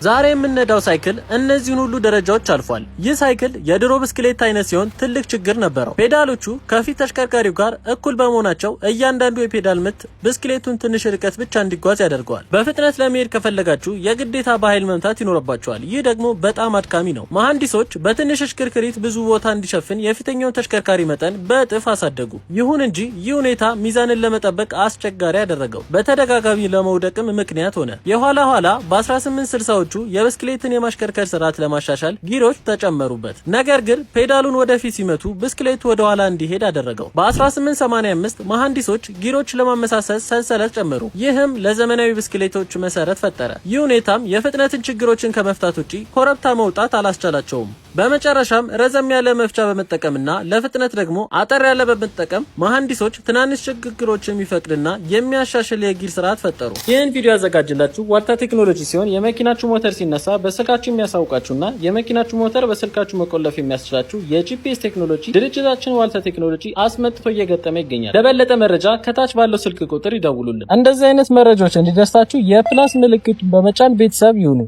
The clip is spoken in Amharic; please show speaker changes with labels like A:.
A: ዛሬ የምንነዳው ሳይክል እነዚህን ሁሉ ደረጃዎች አልፏል። ይህ ሳይክል የድሮ ብስክሌት አይነት ሲሆን ትልቅ ችግር ነበረው። ፔዳሎቹ ከፊት ተሽከርካሪው ጋር እኩል በመሆናቸው እያንዳንዱ የፔዳል ምት ብስክሌቱን ትንሽ ርቀት ብቻ እንዲጓዝ ያደርገዋል። በፍጥነት ለመሄድ ከፈለጋችሁ የግዴታ በኃይል መምታት ይኖርባችኋል። ይህ ደግሞ በጣም አድካሚ ነው። መሐንዲሶች በትንሽ እሽክርክሪት ብዙ ቦታ እንዲሸፍን የፊተኛውን ተሽከርካሪ መጠን በእጥፍ አሳደጉ። ይሁን እንጂ ይህ ሁኔታ ሚዛንን ለመጠበቅ አስቸጋሪ ያደረገው፣ በተደጋጋሚ ለመውደቅም ምክንያት ሆነ። የኋላ ኋላ በ1860ዎቹ የብስክሌትን የማሽከርከር ስርዓት ለማሻሻል ጊሮች ተጨመሩበት። ነገር ግን ፔዳሉን ወደፊት ሲመቱ ብስክሌቱ ወደ ኋላ እንዲሄድ አደረገው። በ1885 መሐንዲሶች ጊሮች ለማመሳሰል ሰንሰለት ጨመሩ። ይህም ለዘመናዊ ብስክሌቶች መሰረት ፈጠረ። ይህ ሁኔታም የፍጥነትን ችግሮችን ከመፍታት ውጪ ኮረብታ መውጣት አላስቻላቸውም። በመጨረሻም ረዘም ያለ መፍቻ በመጠቀምና ለፍጥነት ደግሞ አጠር ያለ በመጠቀም መሐንዲሶች ትናንሽ ችግሮችን የሚፈቅድና የሚያሻሽል የጊር ስርዓት ፈጠሩ። ይህን ቪዲዮ ያዘጋጅላችሁ ዋልታ ቴክኖሎጂ ሲሆን የመኪናችሁ ሞተር ሲነሳ በስልካችሁ የሚያሳውቃችሁና የመኪናችሁ ሞተር በስልካችሁ መቆለፍ የሚያስችላችሁ የጂፒኤስ ቴክኖሎጂ ድርጅታችን ዋልታ ቴክኖሎጂ አስመጥቶ እየገጠመ ይገኛል። ለበለጠ መረጃ ከታች ባለው ስልክ ቁጥር ይደውሉልን። እንደዚህ አይነት መረጃዎች እንዲደርሳችሁ የፕላስ ምልክቱን በመጫን ቤተሰብ ይሁኑ።